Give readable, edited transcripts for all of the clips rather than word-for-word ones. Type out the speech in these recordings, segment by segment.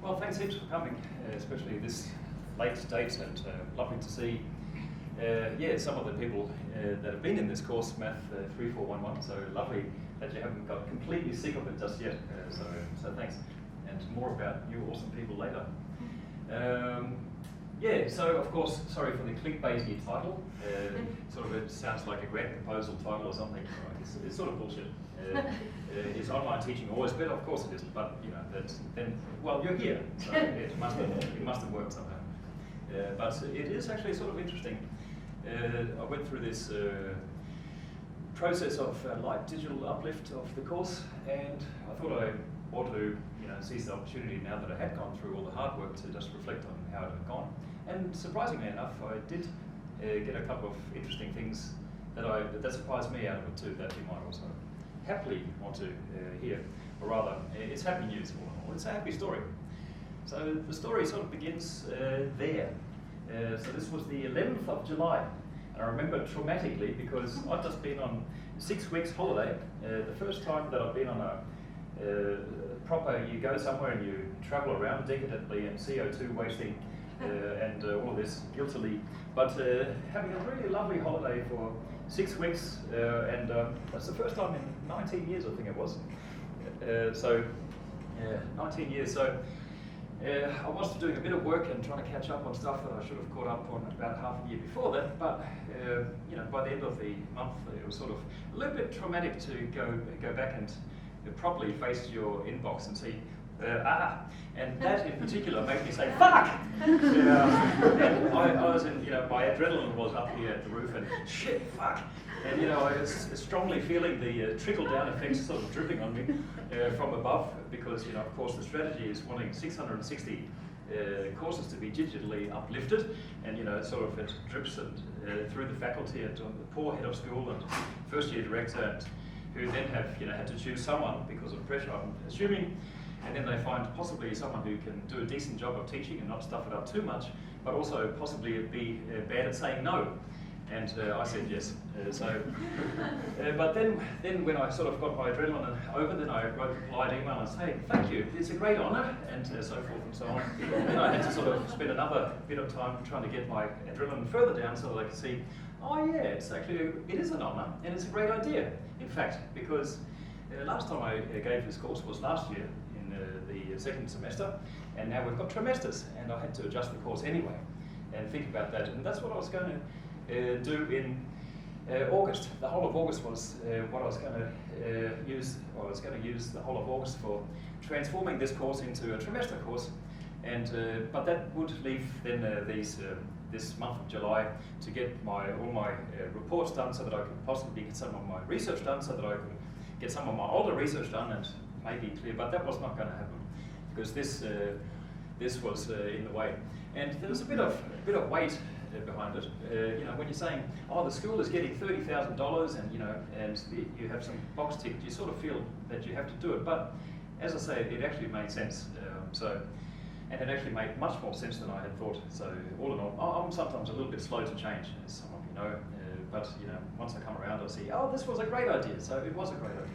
Well, thanks heaps for coming, especially this late date, and lovely to see some of the people that have been in this course, MATH3411, so lovely that you haven't got completely sick of it just yet, so thanks. And more about you awesome people later. So of course, sorry for the clickbaity title. It sounds like a grant proposal title or something. It's sort of bullshit. Is online teaching always better? Of course it isn't, but you know, you're here, so it must have worked somehow. But it is actually sort of interesting. I went through this process of light digital uplift of the course, and I thought I ought to seize the opportunity now that I had gone through all the hard work to just reflect on how it had gone. And surprisingly enough, I did get a couple of interesting things that surprised me out of it too, that you might also happily want to hear, or rather, it's happy news all in all. It's a happy story. So the story sort of begins there. So this was the 11th of July, and I remember traumatically because I'd just been on 6 weeks holiday. The first time that I've been on a proper, you go somewhere and you travel around decadently and CO2 wasting and all of this guiltily, but having a really lovely holiday for 6 weeks, and that's the first time in 19 years, I think it was. 19 years. So I was doing a bit of work and trying to catch up on stuff that I should have caught up on about half a year before that. But by the end of the month, it was sort of a little bit traumatic to go back and properly face your inbox and see. And that in particular made me say, fuck! And I was in, my adrenaline was up here at the roof and shit, fuck! And I was strongly feeling the trickle-down effects sort of dripping on me from above, because of course the strategy is wanting 660 courses to be digitally uplifted, and it drips through the faculty and on the poor head of school and first year director, and who then have had to choose someone because of pressure, I'm assuming. And then they find possibly someone who can do a decent job of teaching and not stuff it up too much, but also possibly be bad at saying no. And I said yes. But then when I sort of got my adrenaline over, then I wrote a polite email and say, thank you, it's a great honour, and so forth and so on. Then I had to sort of spend another bit of time trying to get my adrenaline further down so that I could see, it is an honour, and it's a great idea, in fact, because last time I gave this course was last year, the second semester, and now we've got trimesters, and I had to adjust the course anyway and think about that, and that's what I was going to do in August. The whole of August was what I was going to use. Well, I was going to use the whole of August for transforming this course into a trimester course, and but that would leave then this month of July to get all my reports done, so that I could possibly get some of my research done, so that I could get some of my older research done and maybe clear, but that was not going to happen because this was in the way, and there was a bit of weight behind it. When you're saying, the school is getting $30,000, and and you have some box ticked, you sort of feel that you have to do it. But as I say, it actually made sense. And it actually made much more sense than I had thought. So all in all, I'm sometimes a little bit slow to change, as some of you know. But once I come around, I see, this was a great idea. So it was a great idea.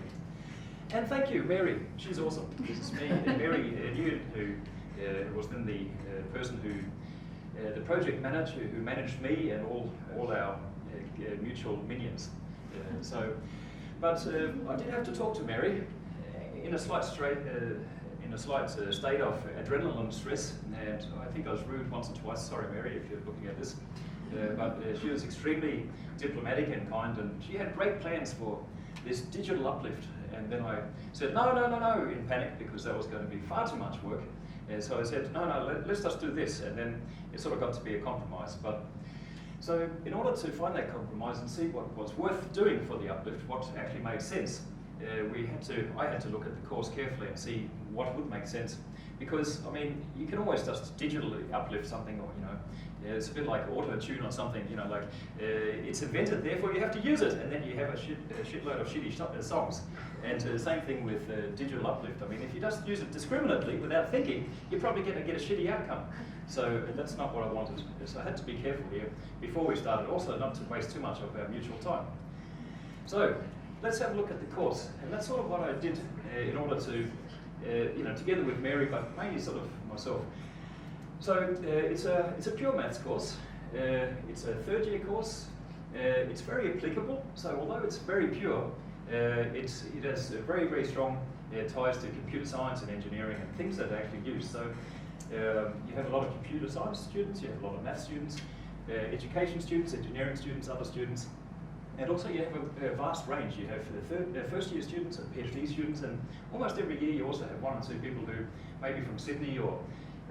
And thank you, Mary. She's awesome. This is me, Mary Newton, who was then the person the project manager who managed me and all our mutual minions. But I did have to talk to Mary in a slight state of adrenaline stress, and I think I was rude once or twice. Sorry, Mary, if you're looking at this. But she was extremely diplomatic and kind, and she had great plans for this digital uplift. And then I said, no, in panic, because that was going to be far too much work. And so I said, no, let's just do this. And then it sort of got to be a compromise. So in order to find that compromise and see what was worth doing for the uplift, what actually made sense, I had to look at the course carefully and see what would make sense. Because, you can always just digitally uplift something, or, it's a bit like auto-tune or something, it's invented, therefore you have to use it, and then you have a shitload of shitty songs. And same thing with digital uplift. If you just use it discriminately without thinking, you're probably going to get a shitty outcome. So that's not what I wanted. So I had to be careful here before we started, also not to waste too much of our mutual time. So let's have a look at the course, and that's sort of what I did in order to together with Mary, but mainly sort of myself. So it's a pure maths course. It's a third-year course. It's very applicable. So although it's very pure, it has very, very strong ties to computer science and engineering and things that they actually use. So you have a lot of computer science students, you have a lot of math students, education students, engineering students, other students, and also you have a vast range. You have first-year students and PhD students, and almost every year you also have one or two people who maybe from Sydney or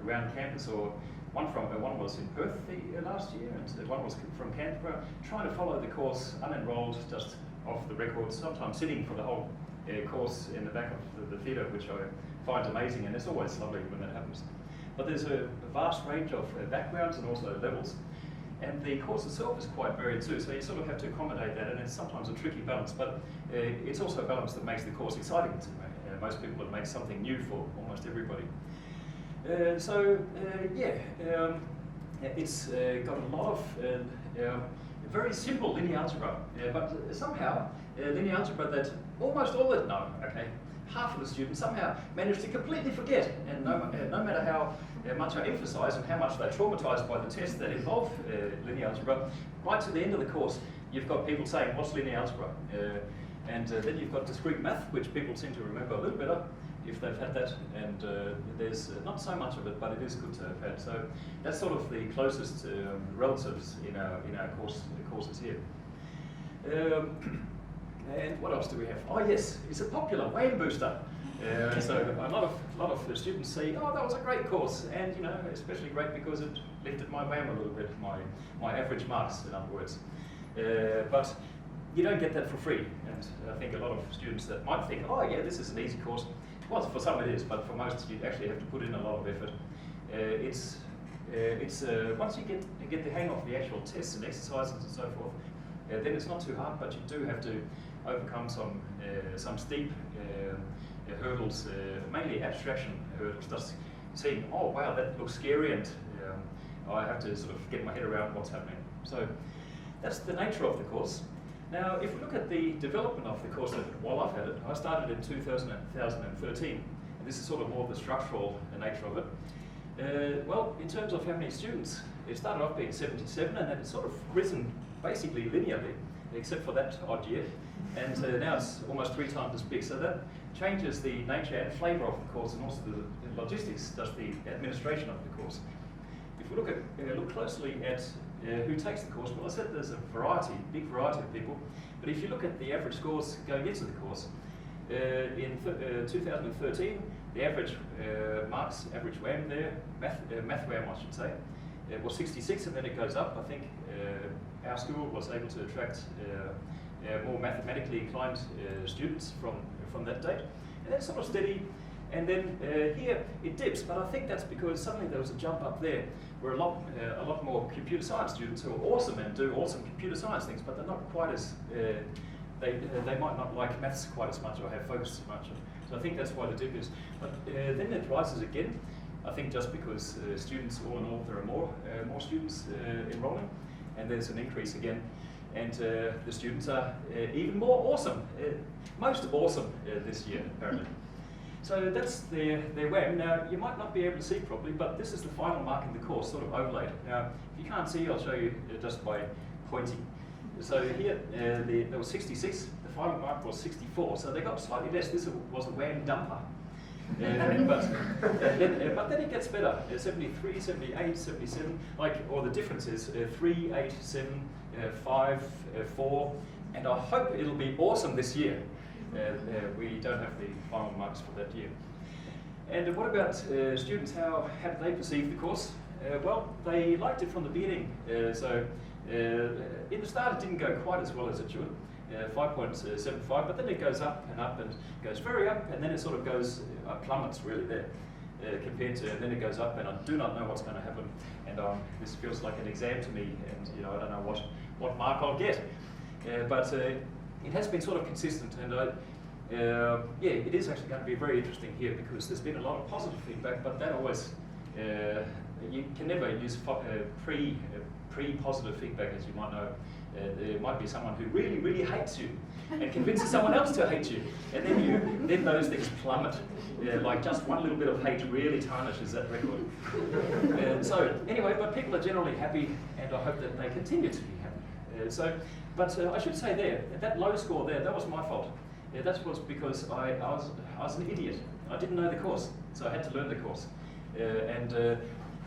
around campus, or one was in Perth last year, and one was from Canberra, trying to follow the course unenrolled, just off the record, sometimes sitting for the whole course in the back of the theatre, which I find amazing, and it's always lovely when that happens. But there's a vast range of backgrounds and also levels, and the course itself is quite varied too, so you sort of have to accommodate that, and it's sometimes a tricky balance, but it's also a balance that makes the course exciting to most people. It makes something new for almost everybody. It's got a lot of very simple linear algebra, but somehow linear algebra that almost all that know, okay, half of the students somehow manage to completely forget, and no matter how much I emphasize and how much they're traumatized by the tests that involve linear algebra, right to the end of the course, you've got people saying, what's linear algebra? And then you've got discrete math, which people seem to remember a little better if they've had that, and there's not so much of it, but it is good to have had. So that's sort of the closest relatives in our courses here. And what else do we have? Oh yes, it's a popular WAM booster. So a lot of students say, oh, that was a great course, and especially great because it lifted my WAM a little bit, my average marks, in other words. But you don't get that for free, and I think a lot of students that might think, oh yeah, this is an easy course. Well, for some it is, but for most you actually have to put in a lot of effort. Once you get the hang of the actual tests and exercises and so forth, then it's not too hard, but you do have to overcome some steep hurdles, mainly abstraction hurdles, just seeing, oh wow, that looks scary, and I have to sort of get my head around what's happening. So that's the nature of the course. Now, if we look at the development of the course while I've had it, I started in 2013, and this is sort of more the structural nature of it. Well, in terms of how many students, it started off being 77, and then it's sort of risen basically linearly, except for that odd year, and now it's almost 3 times as big. So that changes the nature and flavour of the course, and also the logistics, just the administration of the course. If we look closely at who takes the course, well, I said there's a big variety of people, but if you look at the average scores going into the course, in 2013, the average marks, average WAM there, math WAM I should say, was 66, and then it goes up. I think our school was able to attract more mathematically inclined students from that date, and that's sort of steady. And then here it dips, but I think that's because suddenly there was a jump up there where a lot more computer science students who are awesome and do awesome computer science things, but they're not quite as, they might not like maths quite as much or have focused as much. So I think that's why the dip is. But then it rises again, I think just because students, all in all, there are more students enrolling, and there's an increase again. And the students are even more awesome, most awesome this year, apparently. So that's their WAM. Now, you might not be able to see properly, but this is the final mark in the course, sort of overlaid. Now, if you can't see, I'll show you just by pointing. So here, there was 66, the final mark was 64, so they got slightly less. This was a WAM dumper. But then it gets better, 73, 78, 77, or the difference is 3, 8, 7, 5, 4, and I hope it'll be awesome this year. We don't have the final marks for that year. And what about students? How did they perceive the course? Well, they liked it from the beginning. So in the start, it didn't go quite as well as it should, 5.75, but then it goes up and goes very up, and then it sort of goes, plummets really there compared to, and then it goes up, and I do not know what's going to happen. And this feels like an exam to me, and I don't know what mark I'll get. But it has been sort of consistent, and it is actually going to be very interesting here because there's been a lot of positive feedback, but that always, you can never use pre-positive feedback, as you might know, There might be someone who really, really hates you and convinces someone else to hate you, and then those things plummet. Like just one little bit of hate really tarnishes that record. So anyway, but people are generally happy, and I hope that they continue to be happy. But I should say there, that low score there, that was my fault. That was because I was an idiot. I didn't know the course, so I had to learn the course.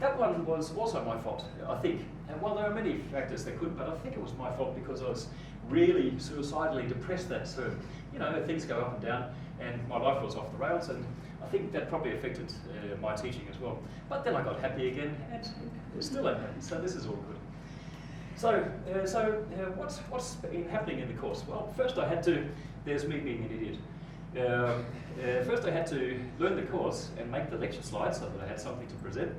That one was also my fault, I think. And well, there are many factors that could, but I think it was my fault because I was really suicidally depressed that term. You know, things go up and down, and my life was off the rails, and I think that probably affected my teaching as well. But then I got happy again, and still am happy, so this is all good. So what's been happening in the course? Well, first I had to, there's me being an idiot. First I had to learn the course and make the lecture slides so that I had something to present,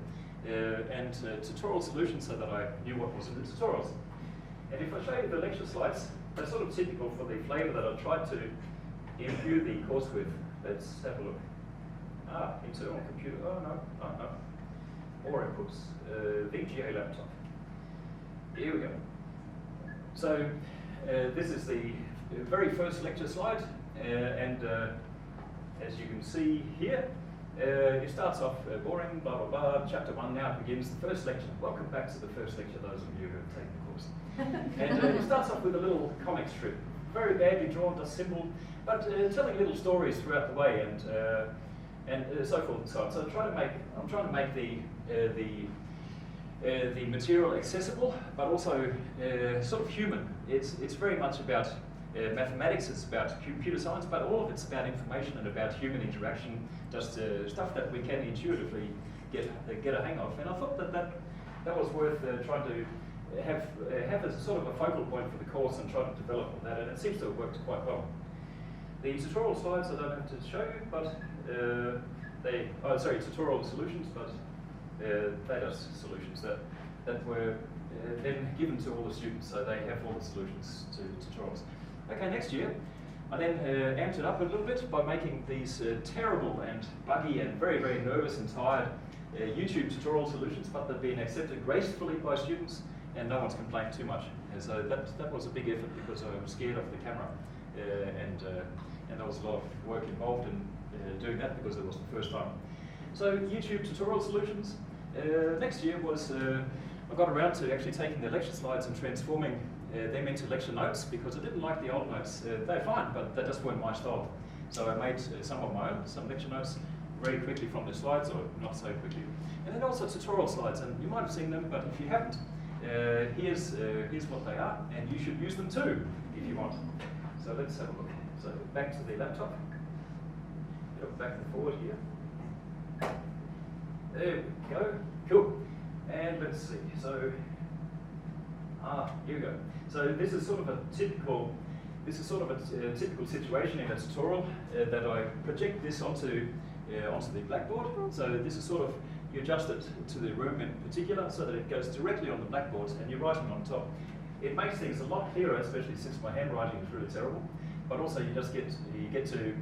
and tutorial solutions so that I knew what was in the tutorials. And if I show you the lecture slides, they're sort of typical for the flavour that I've tried to imbue the course with. Let's have a look. Internal computer, no. More inputs, VGA laptop. Here we go. So this is the very first lecture slide, and as you can see here, it starts off boring, blah, blah, blah. Chapter 1 now begins the first lecture. Welcome back to the first lecture, those of you who have taken the course. And it starts off with a little comic strip. Very badly drawn, just simple, but telling little stories throughout the way, and so forth and so on. So I'm trying to make the material accessible, but also sort of human. It's very much about mathematics, it's about computer science, but all of it's about information and about human interaction, just stuff that we can intuitively get a hang of. And I thought that was worth trying to have as a sort of a focal point for the course and try to develop on that, and it seems to have worked quite well. The tutorial slides I don't have to show you, but tutorial solutions, but they are solutions that were then given to all the students, so they have all the solutions to tutorials. Okay, next year, I then amped it up a little bit by making these terrible and buggy and very, very nervous and tired YouTube tutorial solutions, but they've been accepted gracefully by students, and no one's complained too much. And so that was a big effort because I was scared of the camera, and there was a lot of work involved in doing that because it was the first time. So YouTube tutorial solutions. Next year was, I got around to actually taking the lecture slides and transforming them into lecture notes because I didn't like the old notes. They're fine, but they just weren't my style. So I made some of my own, some lecture notes very quickly from the slides, or not so quickly. And then also tutorial slides, and you might have seen them, but if you haven't, here's what they are, and you should use them too if you want. So let's have a look. So back to the laptop. Go back and forward here. There we go. Cool. And let's see. So here we go. So this is sort of a typical situation in a tutorial that I project this onto the blackboard. So this is sort of, you adjust it to the room in particular so that it goes directly on the blackboard and you're writing on top. It makes things a lot clearer, especially since my handwriting is really terrible. But also you get to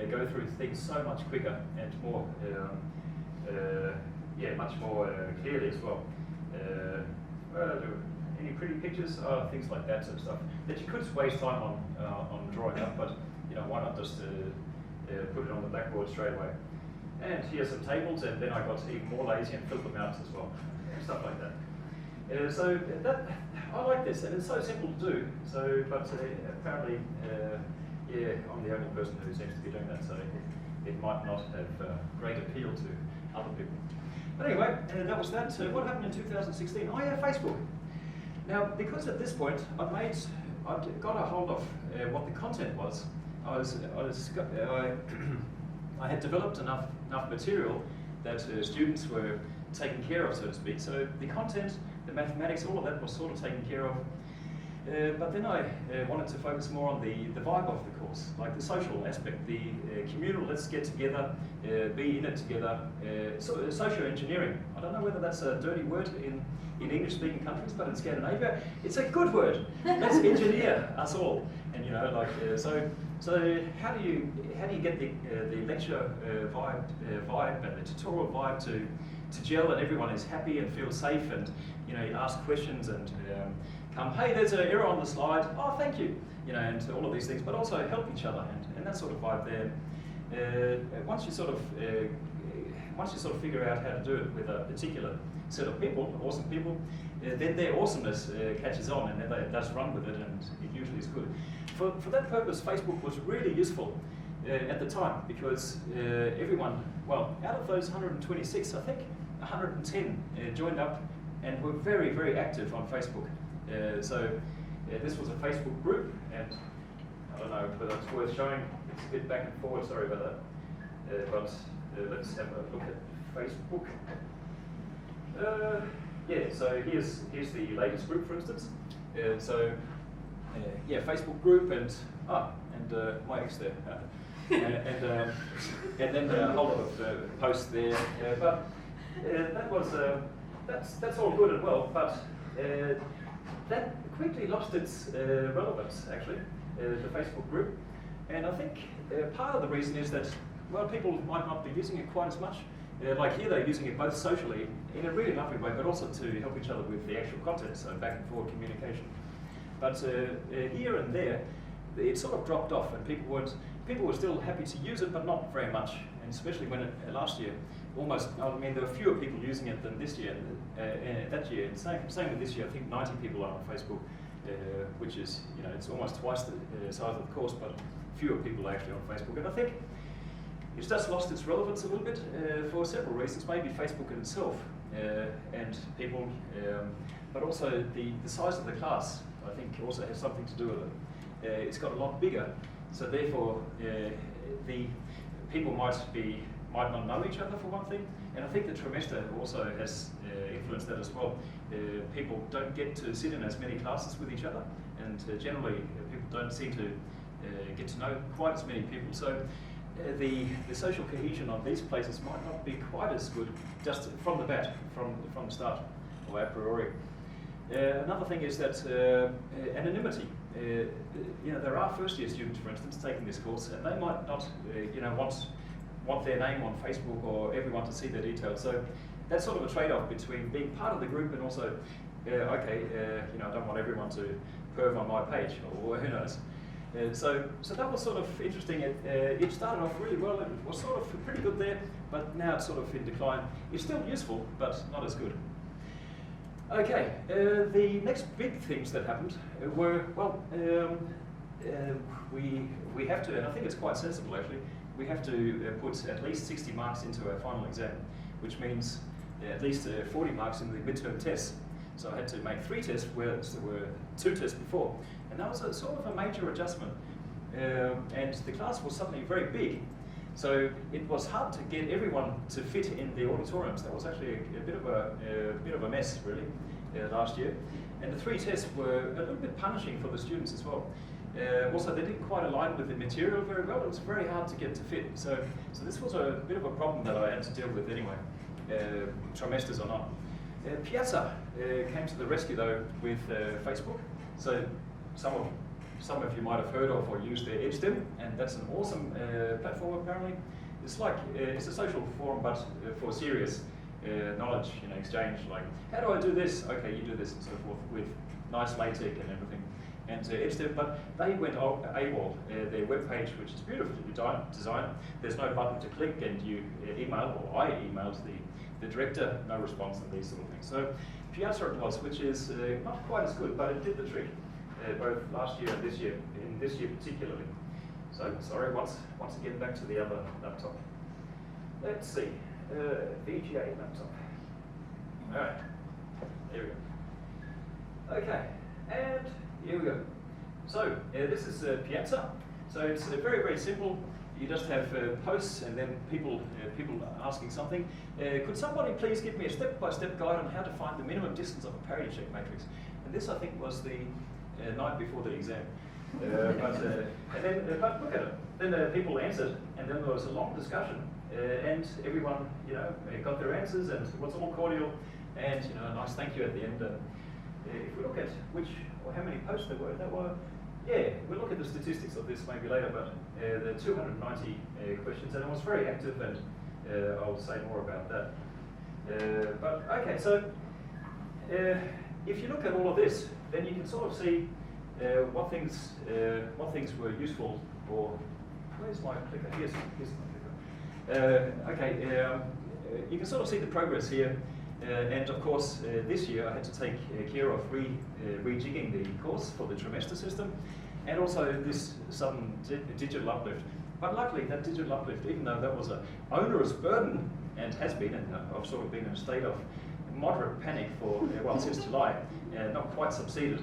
go through things so much quicker and more, much more clearly as well. Any pretty pictures? Things like that sort of stuff that you could waste time on drawing up, but why not just put it on the blackboard straight away? And here's some tables, and then I got even more lazy and filled them out as well, stuff like that. So I like this, and it's so simple to do. So, but apparently, I'm the only person who seems to be doing that. So it might not have great appeal to other people. But anyway, that was that. So what happened in 2016? Oh yeah, Facebook. Now, because at this point I'd got a hold of what the content was. I had developed enough material that students were taken care of, so to speak. So the content, the mathematics, all of that was sort of taken care of. But then I wanted to focus more on the vibe of the course, like the social aspect, the communal, let's get together, be in it together, socio-engineering. I don't know whether that's a dirty word in English-speaking countries, but in Scandinavia, it's a good word. Let's engineer us all. And so how do you get the lecture vibe and the tutorial vibe to gel, and everyone is happy and feels safe, and you ask questions and hey, there's an error on the slide, oh, thank you, you know, and all of these things, but also help each other, and that sort of vibe there. Once you sort of figure out how to do it with a particular set of people, awesome people, then their awesomeness catches on, and then they just run with it, and it usually is good. For that purpose, Facebook was really useful at the time, because everyone, well, out of those 126, I think 110 joined up and were very, very active on Facebook. So this was a Facebook group, and I don't know whether it's worth showing. It's a bit back and forward, sorry about that. But let's have a look at Facebook. Yeah, so here's the latest group, for instance. Yeah, Facebook group, and my ex there. And then a whole lot of posts there. But that was that's all good and well, but that quickly lost its relevance, actually, the Facebook group. And I think part of the reason is that, well, people might not be using it quite as much. Like here, they're using it both socially in a really lovely way, but also to help each other with the actual content, so back and forward communication. But here and there, it sort of dropped off, and people were still happy to use it, but not very much. And especially when last year, I mean, there were fewer people using it than this year. That year, and same with this year, I think 90 people are on Facebook, which is, you know, it's almost twice the size of the course, but fewer people are actually on Facebook. And I think it's just lost its relevance a little bit for several reasons. Maybe Facebook in itself and people, but also the size of the class, I think, also has something to do with it. It's got a lot bigger, so therefore the people might not know each other, for one thing, and I think the trimester also has influenced that as well. People don't get to sit in as many classes with each other, and generally people don't seem to get to know quite as many people. So the social cohesion on these places might not be quite as good just from the bat, from the start, or a priori. Another thing is that anonymity. You know, there are first-year students, for instance, taking this course, and they might not, you know, want their name on Facebook or everyone to see their details. So that's sort of a trade-off between being part of the group and also, okay, you know, I don't want everyone to perv on my page, or who knows. So that was sort of interesting. It started off really well, and was sort of pretty good there, but now it's sort of in decline. It's still useful, but not as good. Okay, the next big things that happened were, well, we have to, and I think it's quite sensible actually, we have to put at least 60 marks into our final exam, which means at least 40 marks in the midterm tests. So I had to make 3 tests, whereas there were 2 tests before. And that was a sort of a major adjustment. And the class was suddenly very big. So it was hard to get everyone to fit in the auditoriums. That was actually a bit of a mess, really, last year. And the 3 tests were a little bit punishing for the students as well. Also, they didn't quite align with the material very well. It was very hard to get to fit. So this was a bit of a problem that I had to deal with anyway, trimesters or not. Piazza came to the rescue though with Facebook. So some of you might have heard of or used their EdgeStim, and that's an awesome platform apparently. It's like it's a social forum, but for serious knowledge, you know, exchange. Like, how do I do this? Okay, you do this, and so forth, with nice LaTeX and everything. And EdgeStim, but they went AWOL. Their webpage, which is beautifully designed, there's no button to click, and you email, or I emailed the director, no response, and these sort of things. So Piazza it was, which is not quite as good, but it did the trick, both last year and this year, in this year particularly. So, sorry, once again back to the other laptop. Let's see, VGA laptop. All right, there we go. Okay, and here we go. So, this is Piazza. So it's very, very simple. You just have posts and then people asking something. Could somebody please give me a step-by-step guide on how to find the minimum distance of a parity check matrix? And this, I think, was the night before the exam. And then look at it. Then people answered, and then there was a long discussion, and everyone, you know, got their answers, and it was all cordial, and you know, a nice thank you at the end. If we look at how many posts there were, yeah, we'll look at the statistics of this maybe later, but there are 290 questions, and it was very active, and I'll say more about that. But okay, so if you look at all of this, then you can sort of see what things were useful, or where's my clicker? Here's my clicker. Okay, you can sort of see the progress here, and of course this year I had to take care of rejigging the course for the trimester system, and also this sudden digital uplift. But luckily that digital uplift, even though that was an onerous burden, and has been, and I've sort of been in a state of moderate panic for, well, since July, not quite succeeded,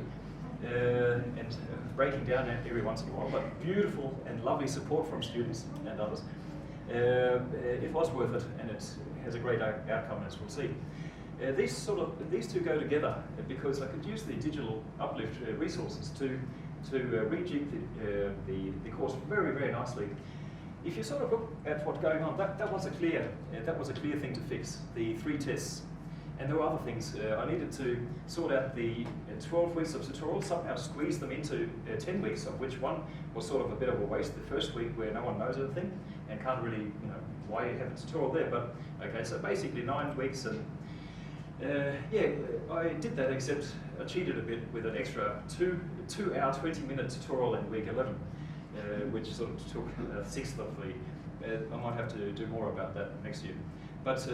and breaking down every once in a while, but beautiful and lovely support from students and others. It was worth it, and it has a great outcome, as we'll see. These two go together because I could use the digital uplift resources to rejig the course very, very nicely. If you sort of look at what's going on, that was a clear thing to fix, the 3 tests. And there were other things. I needed to sort out the 12 weeks of tutorials, somehow squeeze them into 10 weeks, of which one was sort of a bit of a waste. The first week where no one knows anything and can't really, you know, why you have a tutorial there. But okay, so basically 9 weeks, and yeah, I did that, except I cheated a bit with an extra 2-hour, 20-minute tutorial in week 11, which sort of took a sixth of the. I might have to do more about that next year. But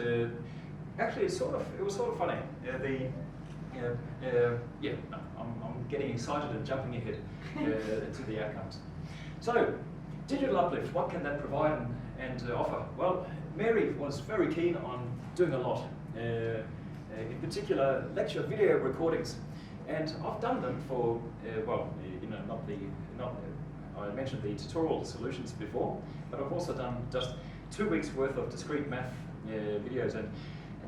actually, it was sort of funny. Yeah, no, I'm getting excited and jumping ahead to the outcomes. So, digital uplift, what can that provide and offer? Well, Mary was very keen on doing a lot. In particular, lecture video recordings, and I've done them for well, you know, I mentioned the tutorial solutions before, but I've also done just 2 weeks worth of discrete math videos, and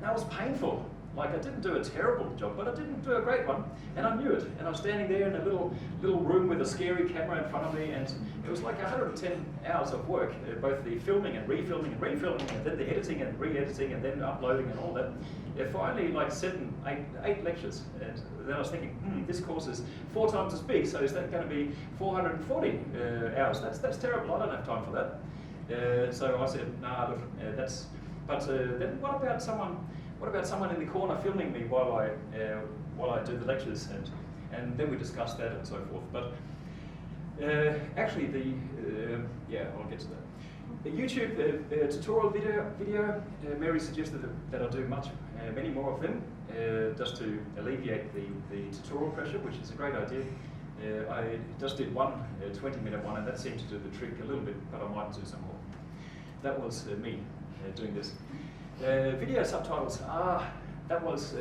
that was painful. Like, I didn't do a terrible job, but I didn't do a great one, and I knew it. And I was standing there in a little room with a scary camera in front of me, and it was like 110 hours of work, both the filming and refilming and refilming, and then the editing and re-editing, and then uploading and all that. Finally, like 8 lectures, and then I was thinking, this course is 4 times as big, so is that going to be 440 hours? That's terrible. I don't have time for that. So I said, nah, look, that's. But then what about someone in the corner filming me while I do the lectures, and then we discussed that and so forth. But actually, yeah, I'll get to that. The YouTube tutorial video, Mary suggested that I do many more of them, just to alleviate the tutorial pressure, which is a great idea. I just did one 20-minute one, and that seemed to do the trick a little bit, but I might do some more. That was me doing this. Video subtitles, that was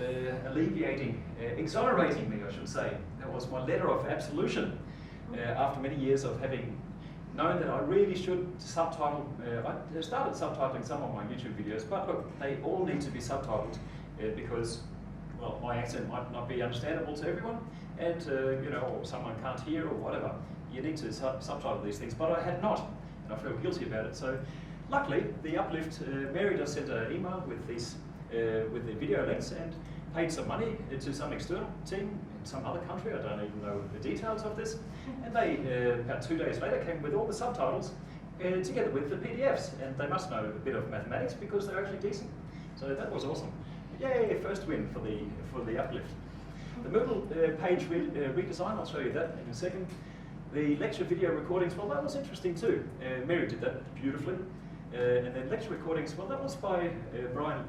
alleviating, exonerating me, I should say. That was my letter of absolution after many years of having known that I really should subtitle. I started subtitling some of my YouTube videos, but look, they all need to be subtitled because, well, my accent might not be understandable to everyone, and you know, or someone can't hear or whatever. You need to subtitle these things, but I had not, and I feel guilty about it. So, luckily, the Uplift, Mary just sent an email with these, with the video links, and paid some money to some external team in some other country. I don't even know the details of this. And they, about 2 days later, came with all the subtitles together with the PDFs. And they must know a bit of mathematics because they're actually decent. So that was awesome. Yay, first win for the Uplift. The Moodle page redesign, I'll show you that in a second. The lecture video recordings, well, that was interesting too. Mary did that beautifully. And then lecture recordings, well, that was by Brian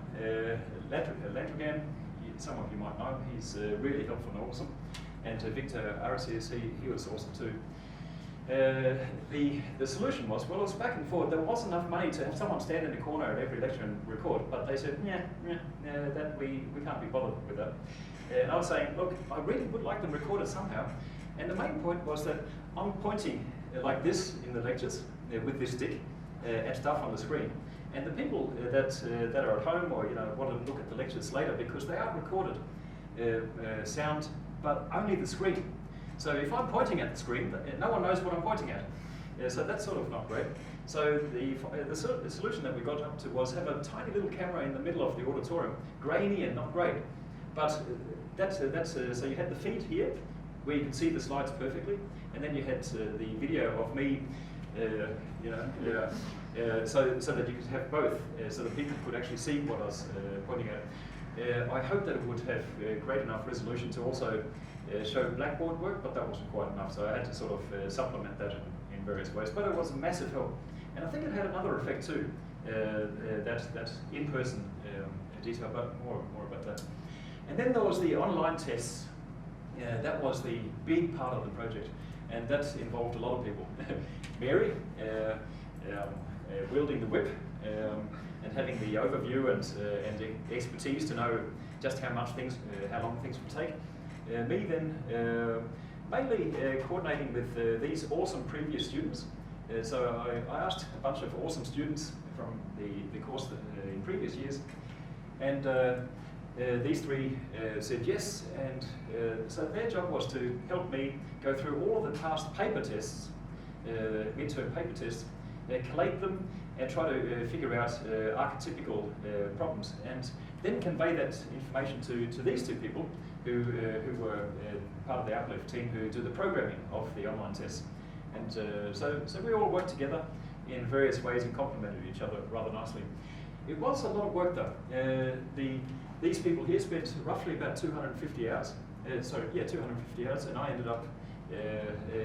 Landrigan. Some of you might know, he's really helpful and awesome. And Victor RCS, he was awesome too. The solution was, well, it was back and forth. There wasn't enough money to have someone stand in the corner at every lecture and record, but they said, that we can't be bothered with that. And I was saying, look, I really would like them recorded somehow. And the main point was that I'm pointing like this in the lectures with this stick at stuff on the screen. And the people that are at home, or want to look at the lectures later, because they are recorded sound, but only the screen. So if I'm pointing at the screen, no one knows what I'm pointing at. So that's sort of not great. So the solution that we got up to was have a tiny little camera in the middle of the auditorium, grainy and not great. But so you had the feed here, where you can see the slides perfectly, and then you had the video of me, so that you could have both, so that people could actually see what I was pointing at. I hope that it would have great enough resolution to also show Blackboard work, but that wasn't quite enough, so I had to sort of supplement that in various ways. But it was a massive help. And I think it had another effect too, that in-person detail, but more about that. And then there was the online tests. That was the big part of the project, and that involved a lot of people. Mary, wielding the whip, and having the overview and the expertise to know just how long things would take. Me then, mainly coordinating with these awesome previous students. So I asked a bunch of awesome students from the course in previous years, and these three said yes, and so their job was to help me go through all of the past paper tests, midterm paper tests, collate them, and try to figure out archetypical problems, and then convey that information to these two people who were part of the Uplift team who do the programming of the online tests. And so we all worked together in various ways and complemented each other rather nicely. It was a lot of work though. These people here spent roughly about 250 hours. 250 hours, and I ended up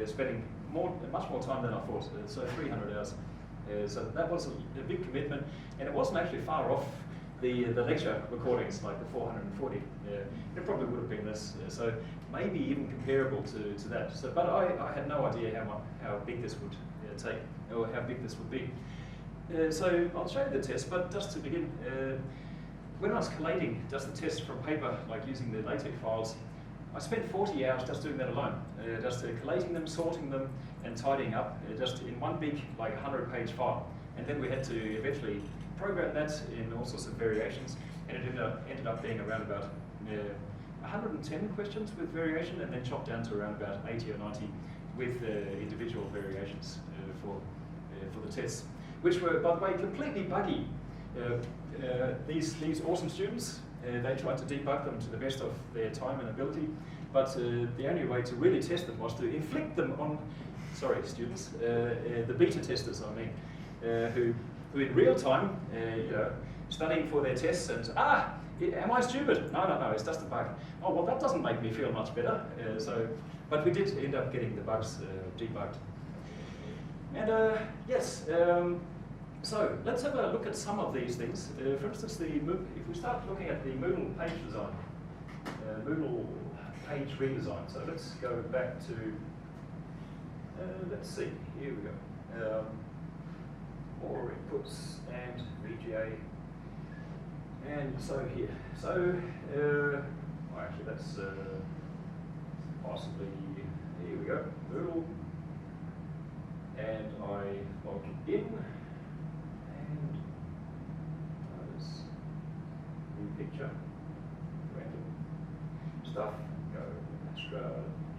spending much more time than I thought, so 300 hours. So that was a big commitment, and it wasn't actually far off the lecture recordings, like the 440. It probably would have been less, so maybe even comparable to that. So, but I had no idea how big this would take, or how big this would be. So I'll show you the test, but just to begin, when I was collating just the test from paper, like using the LaTeX files, I spent 40 hours just doing that alone, just collating them, sorting them, and tidying up, just in one big, like 100-page file. And then we had to eventually program that in all sorts of variations, and it ended up being around about 110 questions with variation, and then chopped down to around about 80 or 90 with individual variations for the tests, which were, by the way, completely buggy. These awesome students, they tried to debug them to the best of their time and ability, but the only way to really test them was to inflict them on, students, the beta testers, I mean, who in real time, studying for their tests and, am I stupid? No, it's just a bug. Oh, well, that doesn't make me feel much better. But we did end up getting the bugs debugged. And yes, so let's have a look at some of these things. For instance, if we start looking at the Moodle page design, Moodle page redesign. So let's go back to, let's see, here we go. More inputs and VGA. And so here. So, actually that's possibly, here we go, Moodle. And I log in. And there's new picture, random stuff, go extra,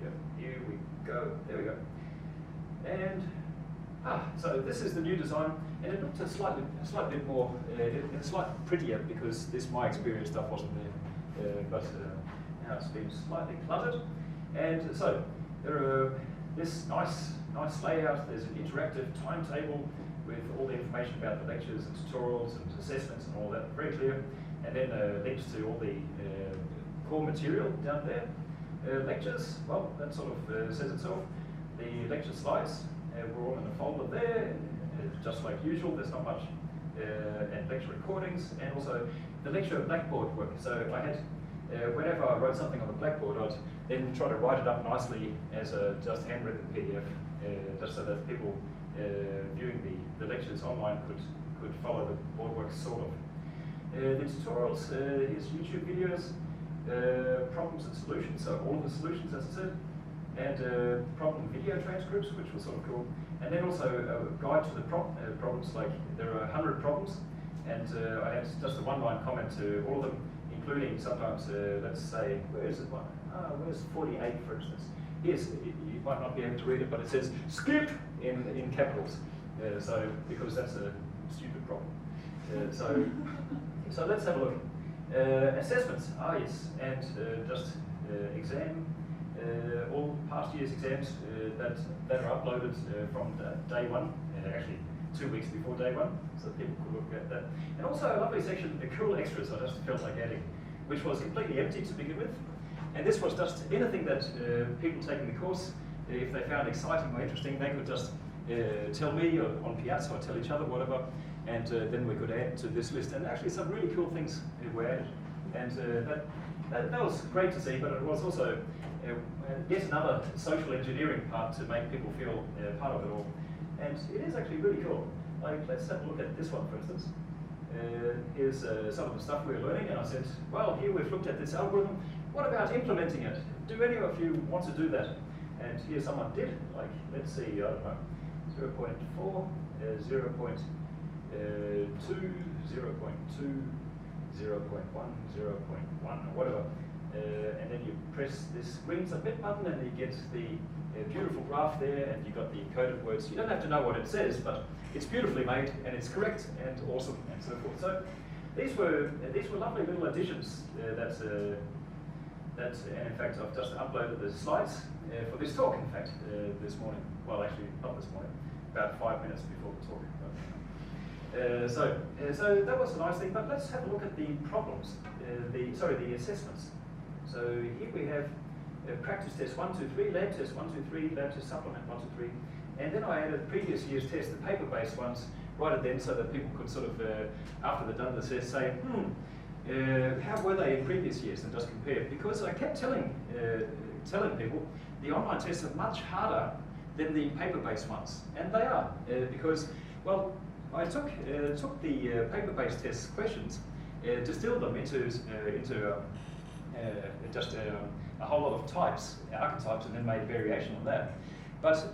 yep, here we go, there we go. And, so this is the new design, and it looked a slightly bit more, slightly prettier because my experience stuff wasn't there, but now it's been slightly cluttered. And so, there are this nice layout, there's an interactive timetable with all the information about the lectures and tutorials and assessments and all that, very clear. And then links to all the core material down there. Lectures, well, that sort of says itself. The lecture slides, we're all in a folder there, just like usual, there's not much. And lecture recordings, and also the lecture Blackboard work. So I had, whenever I wrote something on the Blackboard, I'd then try to write it up nicely as a just handwritten PDF, just so that people viewing the lectures online could follow the board work sort of. The tutorials, here's YouTube videos, problems and solutions, so all of the solutions as I said, and problem video transcripts, which was sort of cool. And then also a guide to the problems, like there are 100 problems, and I had just a one-line comment to all of them, including sometimes, let's say, where is it one? Where's 48, for instance? Yes, you might not be able to read it, but it says skip in capitals. So, because that's a stupid problem. So let's have a look. Assessments, yes, and just exam, all past year's exams that are uploaded from day one, actually 2 weeks before day one, so people could look at that. And also a lovely section, the cool extras I just felt like adding, which was completely empty to begin with. And this was just anything that people taking the course, if they found exciting or interesting, they could just tell me on Piazza or tell each other, whatever, and then we could add to this list. And actually some really cool things were added. And that was great to see, but it was also yet another social engineering part to make people feel part of it all. And it is actually really cool. Like, let's have a look at this one, for instance. Here's some of the stuff we're learning, and I said, well, here we've looked at this algorithm. What about implementing it? Do any of you want to do that? And here someone did, like, let's see, I don't know, 0.4, 0.2, 0.2, 0.1, 0.1, or whatever. And then you press this green submit button and you get the beautiful graph there, and you've got the coded words. You don't have to know what it says, but it's beautifully made and it's correct and awesome and so forth. So these were lovely little additions and in fact I've just uploaded the slides for this talk, in fact, this morning. Well, actually not this morning, about 5 minutes before the talk. So that was a nice thing, but let's have a look at the problems, the assessments. So here we have practice test 1, 2, 3, lab test 1, 2, 3, lab test supplement 1, 2, 3, and then I added previous year's test, the paper-based ones, right at the end, so that people could sort of, after they've done the test, say, how were they in previous years, and just compare. Because I kept telling people the online tests are much harder than the paper-based ones, and they are, because, well, I took the paper-based test questions, distilled them into just a whole lot of types, archetypes, and then made variation on that. But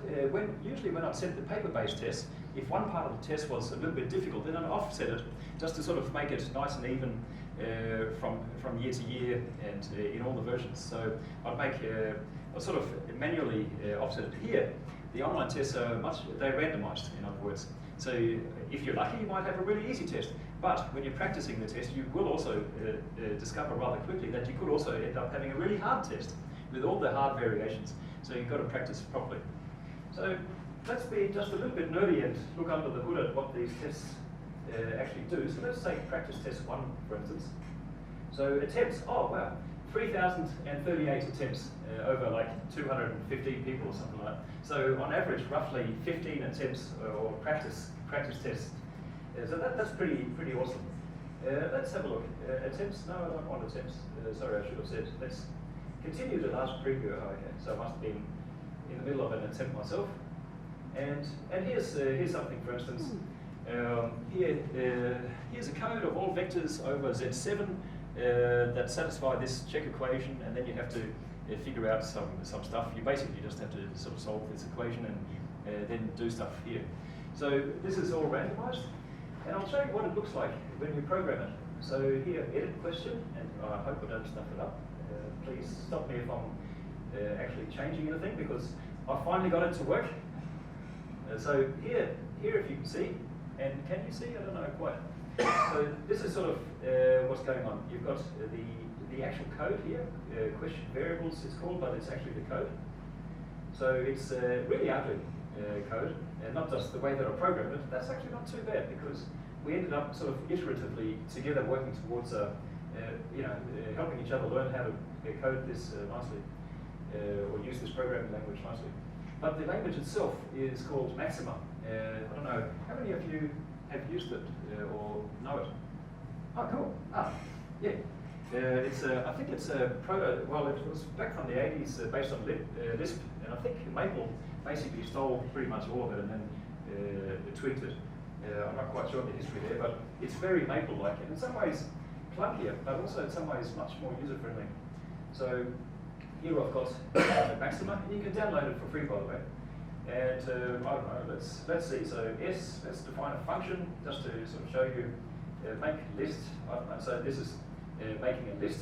usually when I'd set the paper-based test, if one part of the test was a little bit difficult, then I'd offset it just to sort of make it nice and even from year to year and in all the versions. So I'd sort of manually offset it. Here, the online tests are they're randomized, in other words. So if you're lucky, you might have a really easy test. But when you're practicing the test, you will also discover rather quickly that you could also end up having a really hard test with all the hard variations. So you've got to practice properly. So let's be just a little bit nerdy and look under the hood at what these tests actually do. So let's take practice test 1, for instance. So attempts, oh wow, 3,038 attempts over like 215 people or something like that. So on average, roughly 15 attempts or practice tests. So that's pretty awesome. Let's have a look. Attempts? No, I don't want attempts. Sorry, I should have said. Let's continue the last preview. Oh, okay, so I must have been in the middle of an attempt myself. And here's something, for instance. Here's a code of all vectors over Z7 that satisfy this check equation, and then you have to figure out some stuff. You basically just have to sort of solve this equation and then do stuff here. So this is all randomized, and I'll show you what it looks like when you program it. So here, edit question, and I hope I don't stuff it up. Please stop me if I'm actually changing anything, because I finally got it to work. So here if you can see, and can you see? I don't know quite. So this is sort of what's going on. You've got the actual code here, question variables it's called, but it's actually the code. So it's really ugly code, and not just the way that I programmed it. That's actually not too bad, because we ended up sort of iteratively together working towards helping each other learn how to code this nicely, or use this programming language nicely. But the language itself is called Maxima. I don't know, how many of you have used it or know it? Oh, cool. Yeah. I think it's a proto, well, it was back from the 80s based on Lisp, and I think Maple basically stole pretty much all of it and then tweaked it. I'm not quite sure of the history there, but it's very Maple-like, and in some ways clunkier, but also in some ways much more user-friendly. So here I've got Maxima, and you can download it for free, by the way. And I don't know, let's see. So let's define a function just to sort of show you, make list. I don't know, so this is making a list,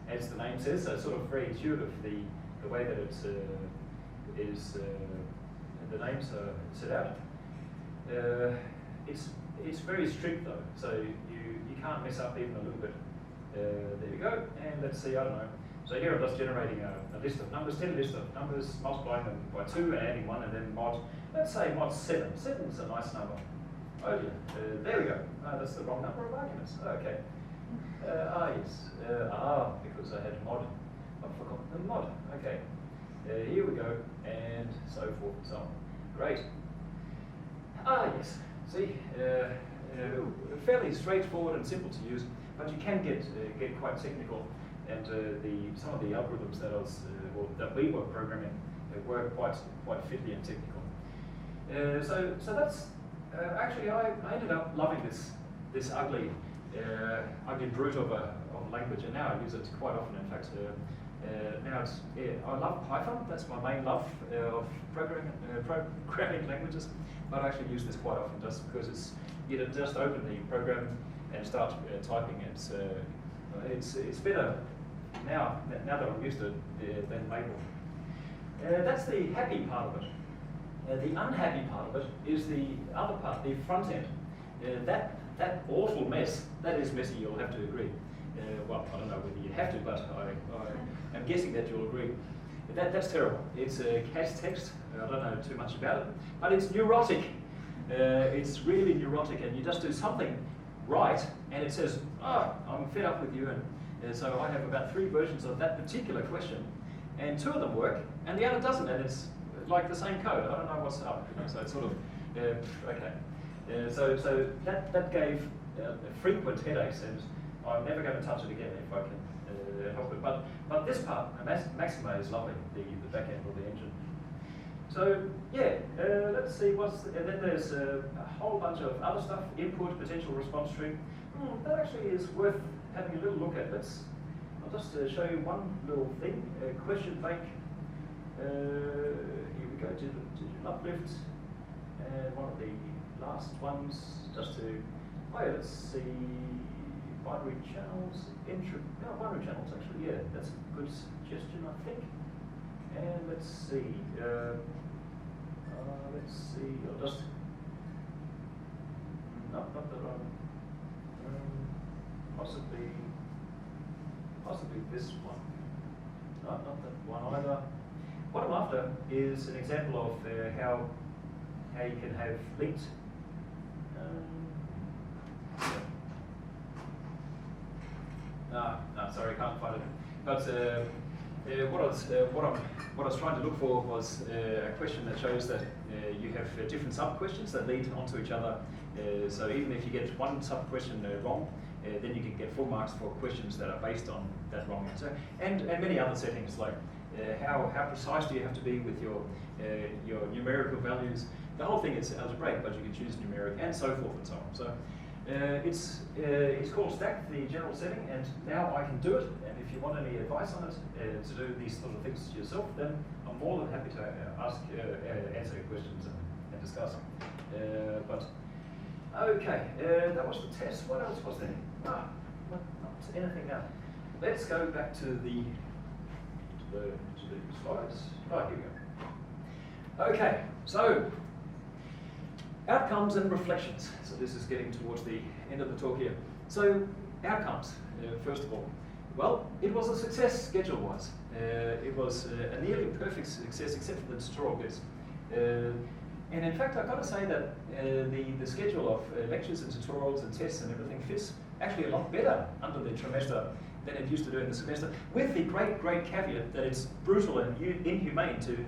as the name says. So it's sort of very intuitive, the way that it's the names are set out. It's very strict though, so you can't mess up even a little bit. There you go. And let's see, I don't know. So here I'm just generating a list of numbers, 10 lists of numbers, multiplying them by 2 and adding 1, and then mod, let's say mod 7. 7 is a nice number. Oh dear, there we go. That's the wrong number of arguments. Okay. Yes, because I had mod. I've forgotten the mod. Okay, here we go, and so forth and so on. Great. Ah, yes. See, fairly straightforward and simple to use, but you can get quite technical, and some of the algorithms that we were programming were quite fiddly and technical. So that's actually I ended up loving this ugly brute of a language, and now I use it quite often. In fact, now I love Python. That's my main love of programming languages. But I actually use this quite often just because you just open the program and start typing. It's better now that I'm used to it than later. That's the happy part of it. The unhappy part of it is the other part, the front end. That awful mess, that is messy, you'll have to agree. Well, I don't know whether you have to, but I'm guessing that you'll agree. That's terrible. It's cached text. I don't know too much about it, but it's neurotic. It's really neurotic, and you just do something right, and it says, "Oh, I'm fed up with you." And so I have about 3 versions of that particular question, and 2 of them work, and the other doesn't, and it's like the same code. I don't know what's up. So it's sort of okay. So that gave frequent headaches, and I'm never going to touch it again if I can help it. But this part, Maxima, is lovely, the back end of the engine. So yeah, let's see and then there's a whole bunch of other stuff, input, potential response tree. That actually is worth having a little look at. I'll just show you one little thing, question bank. Here we go, Digital Uplift, and one of the last ones, just to, let's see, binary channels, binary channels actually, yeah, that's a good suggestion, I think. And let's see, I'll just, not that possibly this one. No, not that one either. What I'm after is an example of how you can have linked. No, sorry, I can't find it. But what I was trying to look for was a question that shows that you have different sub-questions that lead onto each other. So even if you get one sub-question wrong, then you can get full marks for questions that are based on that wrong answer. And many other settings, like how precise do you have to be with your numerical values. The whole thing is algebraic, but you can choose numeric and so forth and so on. So it's called Stack, the general setting, and now I can do it. And if you want any advice on it to do these sort of things yourself, then I'm more than happy to answer questions and discuss. But okay, that was the test. What else was there? Not anything now. Let's go back to the slides. Oh, here we go. Okay, so outcomes and reflections. So this is getting towards the end of the talk here. So outcomes, first of all. Well, it was a success schedule-wise. It was a nearly perfect success except for the tutorial bits. And in fact, I've got to say that the schedule of lectures and tutorials and tests and everything fits actually a lot better under the trimester than it used to do in the semester, with the great caveat that it's brutal and inhumane to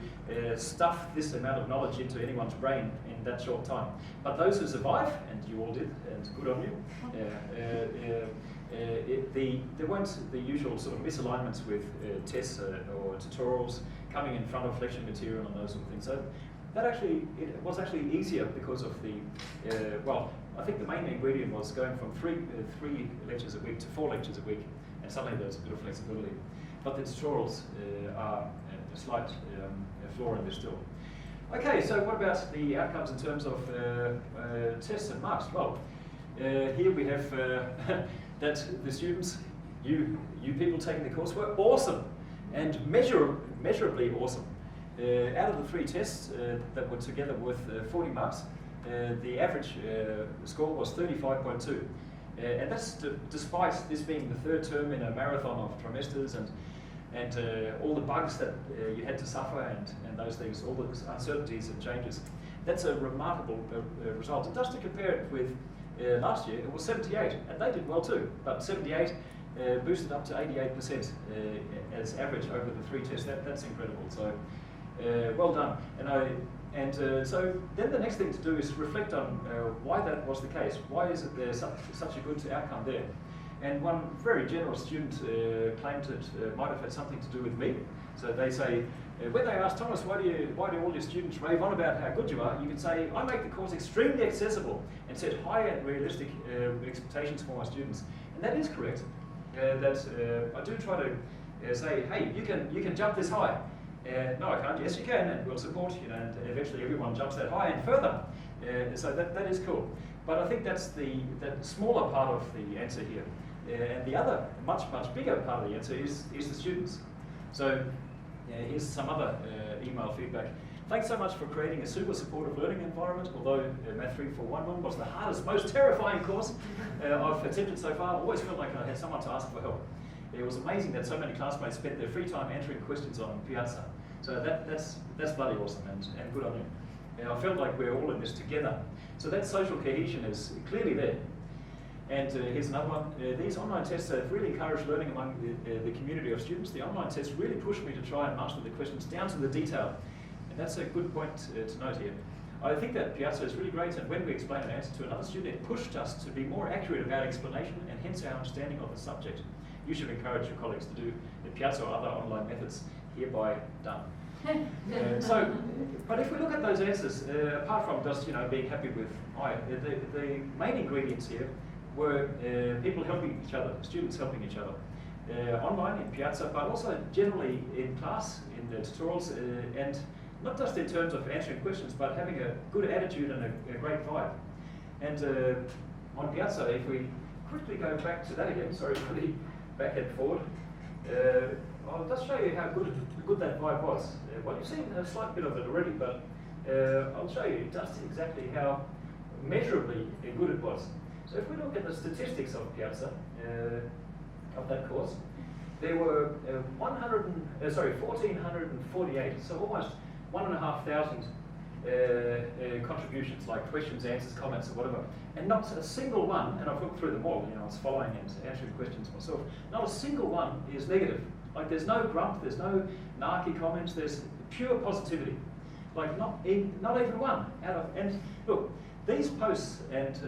stuff this amount of knowledge into anyone's brain in that short time. But those who survive, and you all did, and good on you, there weren't the usual sort of misalignments with tests or tutorials coming in front of lecture material and those sort of things. So that it was actually easier because of the, well, I think the main ingredient was going from three lectures a week to 4 lectures a week, and suddenly there's a bit of flexibility. But the tutorials are a slight flaw in this still. Okay, so what about the outcomes in terms of tests and marks? Well, here we have that the students, you people taking the course were awesome, and measurably awesome. Out of the 3 tests that were together worth 40 marks, the average score was 35.2. And that's despite this being the 3rd term in a marathon of trimesters and all the bugs that you had to suffer and those things, all the uncertainties and changes. That's a remarkable result. And just to compare it with last year, it was 78, and they did well too. But 78 boosted up to 88% as average over the 3 tests. That's incredible. So well done. So then the next thing to do is reflect on why that was the case. Why is it there such a good outcome there? And one very generous student claimed it might have had something to do with me. So they say, when they ask Thomas, why do all your students rave on about how good you are, you can say, I make the course extremely accessible and set high and realistic expectations for my students. And that is correct. I do try to say, hey, you can jump this high. No, I can't. Yes, you can, and we'll support you. And eventually, everyone jumps that high and further. So that is cool. But I think that's that smaller part of the answer here. And the other, much bigger part of the answer is the students. So here's some other email feedback. Thanks so much for creating a super supportive learning environment. Although MATH3411 was the hardest, most terrifying course I've attempted so far, I always felt like I had someone to ask for help. It was amazing that so many classmates spent their free time answering questions on Piazza. So that's bloody awesome and good on you. I felt like we're all in this together. So that social cohesion is clearly there. And here's another one. These online tests have really encouraged learning among the community of students. The online tests really pushed me to try and master the questions down to the detail. And that's a good point to note here. I think that Piazza is really great, and when we explain an answer to another student, it pushed us to be more accurate about explanation and hence our understanding of the subject. You should encourage your colleagues to do the Piazza or other online methods, hereby done. But if we look at those answers, apart from just being happy with the main ingredients here were people helping each other, students helping each other, online in Piazza, but also generally in class, in the tutorials, and not just in terms of answering questions, but having a good attitude and a great vibe. And on Piazza, if we quickly go back to that again, sorry for the back and forward, I'll just show you how good that vibe was. Well, you've seen a slight bit of it already, but I'll show you just exactly how measurably good it was. So if we look at the statistics of Piazza, of that course, there were 1,448, so almost 1,500 contributions, like questions, answers, comments, or whatever. And not a single one, and I've looked through them all, I was following and answering questions myself, not a single one is negative. Like there's no grump, there's no narky comments, there's pure positivity. Like not even one out of, and look, these posts, and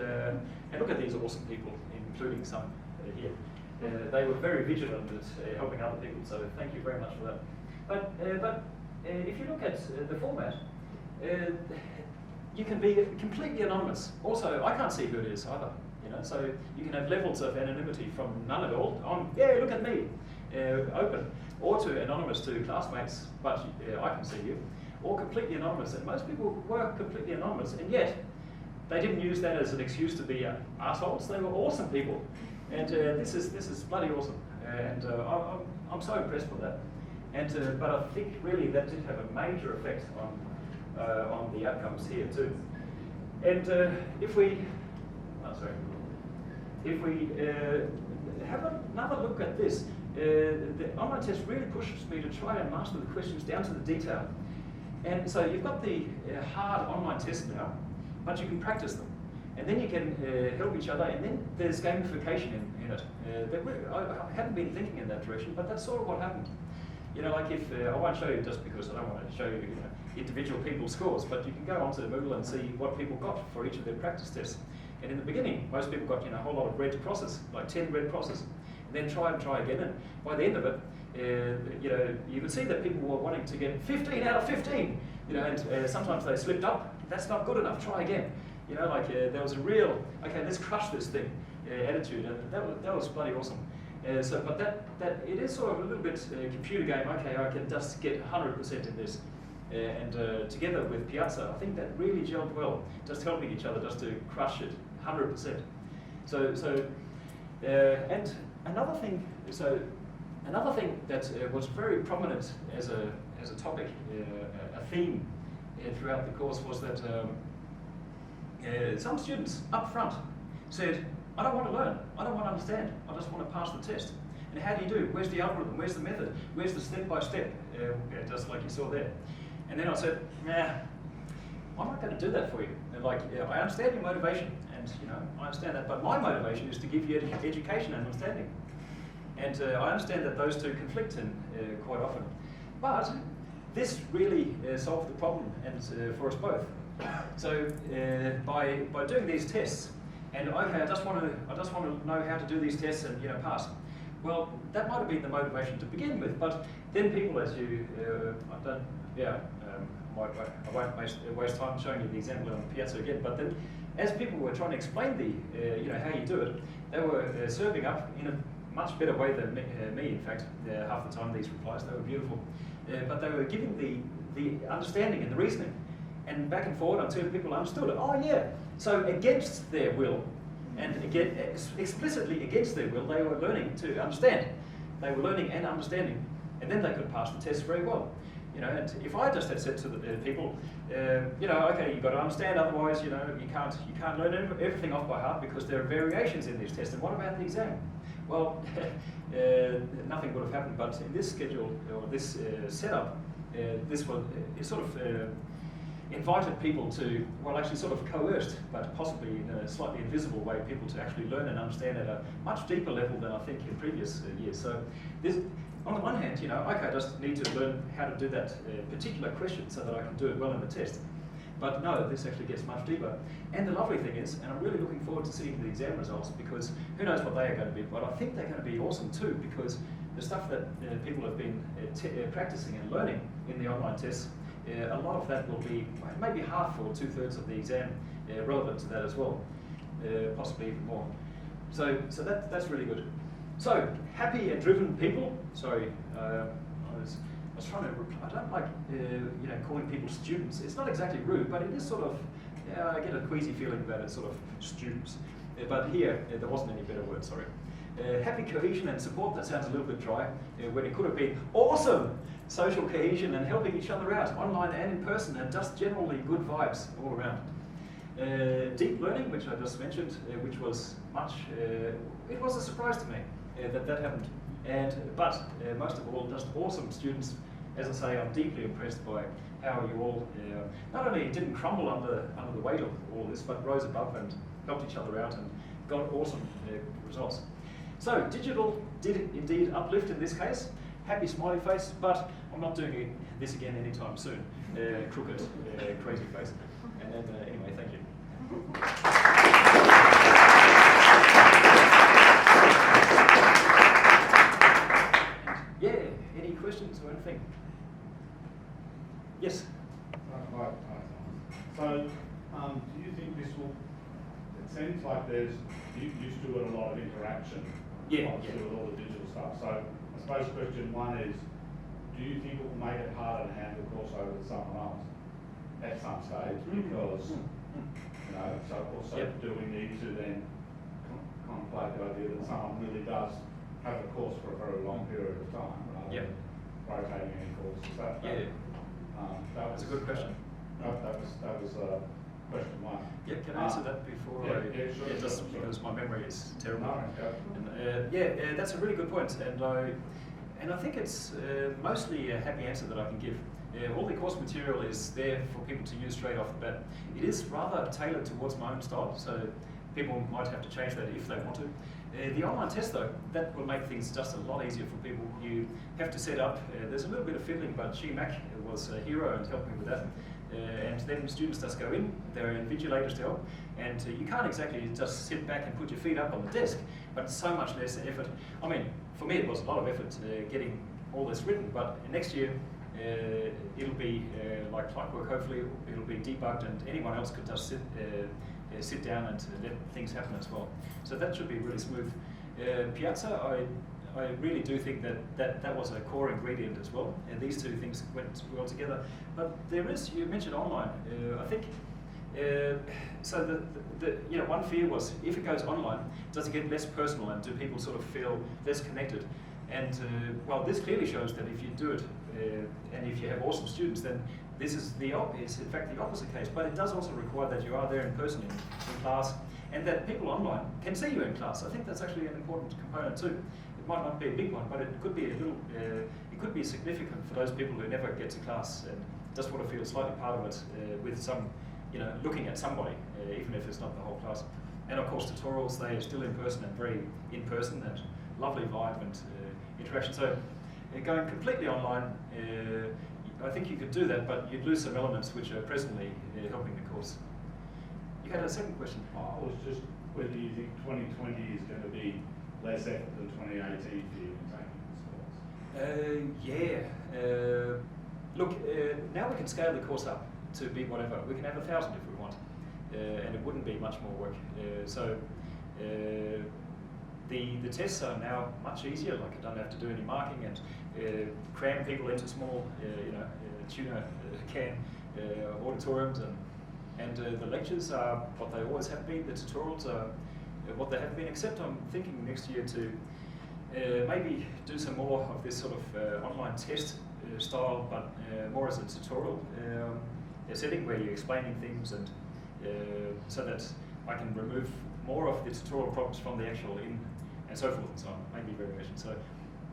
look at these awesome people, including some here. They were very vigilant at helping other people, so thank you very much for that. But if you look at the format, you can be completely anonymous. Also, I can't see who it is either. So you can have levels of anonymity from none at all, on look at me, open, or to anonymous to classmates, but I can see you, or completely anonymous. And most people were completely anonymous, and yet they didn't use that as an excuse to be assholes. They were awesome people, and this is bloody awesome. And I'm so impressed with that. And but I think really that did have a major effect on the outcomes here too. And if we have another look at this, the online test really pushes me to try and master the questions down to the detail. And so you've got the hard online tests now, but you can practice them. And then you can help each other, and then there's gamification in it. I hadn't been thinking in that direction, but that's sort of what happened. Like if, I won't show you just because I don't want to show you individual people's scores, but you can go onto Moodle and see what people got for each of their practice tests. And in the beginning, most people got a whole lot of red crosses, like 10 red crosses, and then try again. And by the end of it, you could see that people were wanting to get 15 out of 15. And sometimes they slipped up. That's not good enough. Try again. There was a real, okay, let's crush this thing attitude, and that was bloody awesome. But that it is sort of a little bit computer game. Okay, I can just get 100% in this. And together with Piazza, I think that really gelled well, just helping each other just to crush it 100%. And another thing that was very prominent as a topic, a theme throughout the course was that some students up front said, I don't want to learn, I don't want to understand, I just want to pass the test. And how do you do? Where's the algorithm? Where's the method? Where's the step-by-step? Just like you saw there. And then I said, nah, I'm not going to do that for you. And I understand your motivation, and I understand that, but my motivation is to give you education and understanding. And I understand that those two conflict quite often. But this really solved the problem and for us both. So by doing these tests, and okay, I just want to know how to do these tests and pass. Well, that might have been the motivation to begin with, but then people, as you, I won't waste time showing you the example on Piazza again. But then, as people were trying to explain the, how you do it, they were serving up in a much better way than me. In fact, half the time these replies, they were beautiful, but they were giving the understanding and the reasoning, and back and forward until people understood it. Oh yeah. So against their will, and again explicitly against their will, they were learning to understand. They were learning and understanding, and then they could pass the test very well. And if I just had said to the people, okay, you've got to understand, otherwise, you can't learn everything off by heart because there are variations in these tests. And what about the exam? Well, nothing would have happened. But in this schedule or this setup, this was it sort of invited people to, well, actually sort of coerced, but possibly in a slightly invisible way, people to actually learn and understand at a much deeper level than I think in previous years. So this, on the one hand, okay, I just need to learn how to do that particular question so that I can do it well in the test. But no, this actually gets much deeper. And the lovely thing is, and I'm really looking forward to seeing the exam results, because who knows what they are going to be, but I think they're going to be awesome too, because the stuff that people have been practicing and learning in the online tests, a lot of that will be maybe half or 2/3 of the exam relevant to that as well, possibly even more. So that's really good. So happy and driven people. Sorry, I was trying to. I don't like calling people students. It's not exactly rude, but it is sort of. I get a queasy feeling about it, sort of students. But here there wasn't any better word. Sorry. Happy cohesion and support. That sounds a little bit dry. When it could have been awesome social cohesion and helping each other out, online and in person, and just generally good vibes all around. Deep learning, which I just mentioned, which was much. It was a surprise to me that happened. But most of all, just awesome students. As I say, I'm deeply impressed by how you all not only didn't crumble under the weight of all this, but rose above and helped each other out and got awesome results. So digital did indeed uplift in this case. Happy smiley face, but I'm not doing this again anytime soon. Crooked, crazy face. And anyway, thank you. Yeah, any questions or anything? Yes? Hi, Thomas. So, do you think this will, it seems like you still got a lot of interaction with all the digital stuff. So, I suppose question one is, do you think it will make it harder to hand the course over to someone else at some stage? Because, so also do we need to then contemplate the idea that someone really does have a course for a very long period of time rather than rotating any courses? That was a good question. That was question one. Yeah, can I answer that before sure, just because my memory is terrible. No, And, that's a really good point, and I think it's mostly a happy answer that I can give. All the course material is there for people to use straight off the bat. It is rather tailored towards my own style, so people might have to change that if they want to. The online test, though, that will make things just a lot easier for people. You have to set up, there's a little bit of fiddling, but Mac was a hero and helped me with that. And then students just go in, there are invigilators to help, and you can't exactly just sit back and put your feet up on the desk, but it's so much less effort. I mean, for me it was a lot of effort getting all this written, but next year it'll be like clockwork. Hopefully it'll be debugged and anyone else could just sit down and let things happen as well. So that should be really smooth. Piazza, I really do think that was a core ingredient as well, and these two things went well together. But there is, you mentioned online, I think, so one fear was, if it goes online, does it get less personal and do people sort of feel less connected? And well, this clearly shows that if you do it, and if you have awesome students, then this is in fact the opposite case. But it does also require that you are there in person in class, and that people online can see you in class. I think that's actually an important component too. It might not be a big one, but it could be a little. It could be significant for those people who never get to class and just want to feel slightly part of it with some, looking at somebody, even if it's not the whole class. And of course, tutorials, they are still in person and very in person and lovely, vibrant interaction. So going completely online, I think you could do that, but you'd lose some elements which are presently helping the course. You had a second question? I was just whether you think 2020 is going to be less effort than 2018 for you in taking this course. Look, now we can scale the course up to be whatever. We can have 1,000 if we want, and it wouldn't be much more work. The tests are now much easier. Like I don't have to do any marking and cram people into small, tuna can auditoriums, and the lectures are what they always have been. The tutorials are what they have been. Except I'm thinking next year to maybe do some more of this sort of online test style, but more as a tutorial setting where you're explaining things, and so that I can remove more of the tutorial problems from the actual in and so forth and so on, maybe variation. So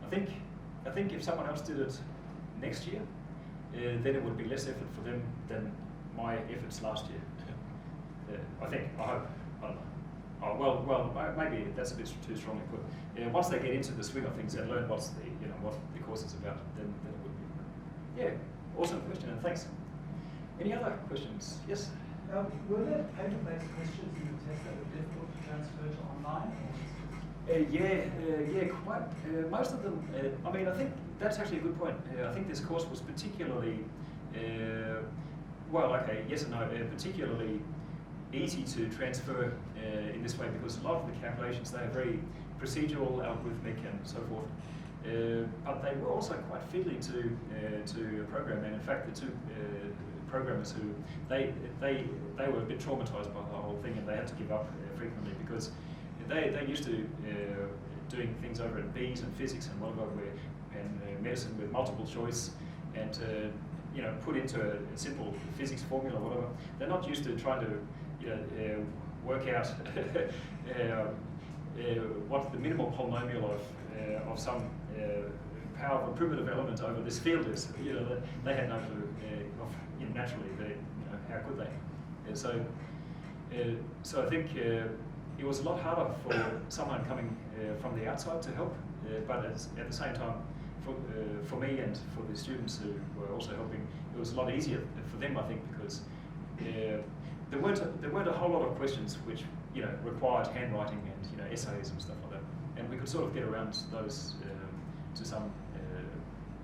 I think if someone else did it next year, then it would be less effort for them than my efforts last year. I hope, I don't know. Oh, well, maybe that's a bit too strongly put. Once they get into the swing of things and learn what the course is about, then it would be. Yeah, awesome question, and thanks. Any other questions? Yes? Were there paper-based questions in the test that were difficult to transfer to online? Quite. Most of them, I mean, I think that's actually a good point. I think this course was particularly, yes and no, particularly easy to transfer in this way, because a lot of the calculations, they are very procedural, algorithmic, and so forth. But they were also quite fiddly to program, and in fact, the two programmers who they were a bit traumatized by the whole thing, and they had to give up frequently because they used to doing things over in B's and physics and whatever, and medicine with multiple choice, and put into a simple physics formula or whatever. They're not used to trying to work out what the minimal polynomial of some power of a primitive element over this field is. They had no clue. Naturally, how could they? So I think it was a lot harder for someone coming from the outside to help, but at the same time, for me and for the students who were also helping, it was a lot easier for them, I think, because there weren't a whole lot of questions which required handwriting and essays and stuff like that, and we could sort of get around those to some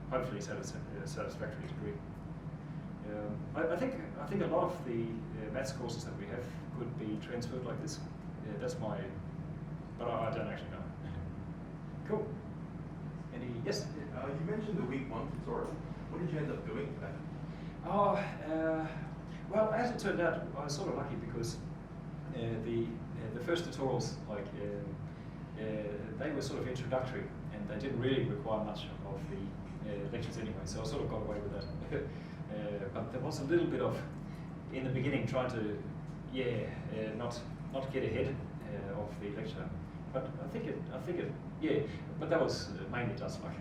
hopefully satisfactory degree. I think a lot of the maths courses that we have could be transferred like this. That's my, but I don't actually know. Cool. Yes? You mentioned the week 1 tutorial. What did you end up doing for that? Well, as it turned out, I was sort of lucky because the first tutorials, they were sort of introductory, and they didn't really require much of the lectures anyway, so I sort of got away with that. But there was a little bit of, in the beginning, trying to, not get ahead of the lecture. But I think it, but that was mainly just luck.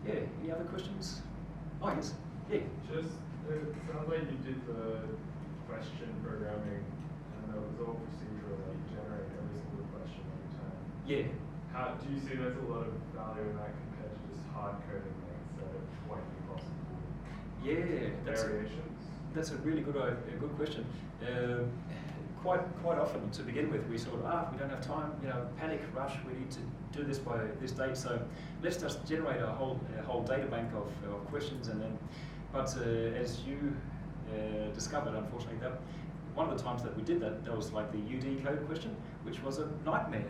Any other questions? Oh, yes. Yeah. Just, it sounds like you did the question programming, and it was all procedural, like you generate every single question every time. Yeah. How do you see there's a lot of value in that compared to just hard coding things that won't be possible? Yeah, that's a really good question. Quite often, to begin with, we sort of, we don't have time, panic, rush, we need to do this by this date, so let's just generate a whole data bank of questions, and then, but as you discovered, unfortunately, that one of the times that we did that, was like the UD code question, which was a nightmare.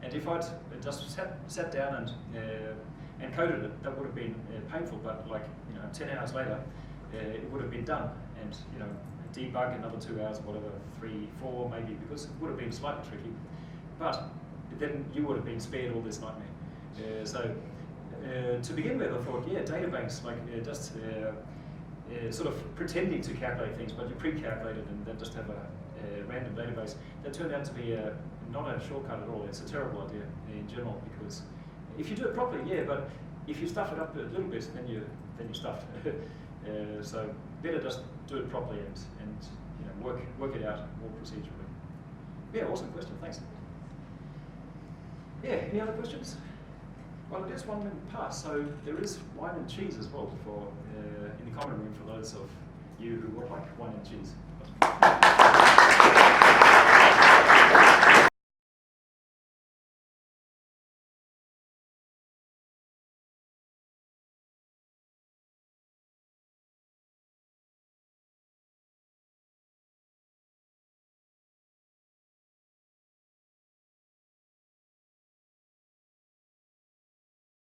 And if I'd just sat down and coded it, that would have been painful, but 10 hours later, it would have been done, and debug another 2 hours, whatever, 3, 4 maybe, because it would have been slightly tricky. But then you would have been spared all this nightmare. To begin with, I thought, databanks, just sort of pretending to calculate things, but you pre-calculate it and then just have a random database. That turned out to be not a shortcut at all. It's a terrible idea in general, because if you do it properly, but if you stuff it up a little bit, then you're stuffed. So better just do it properly and work it out more procedurally. Yeah, awesome question. Thanks. Yeah, any other questions? Well, it is 1 minute past, so there is wine and cheese as well for in the common room for those of you who would like wine and cheese.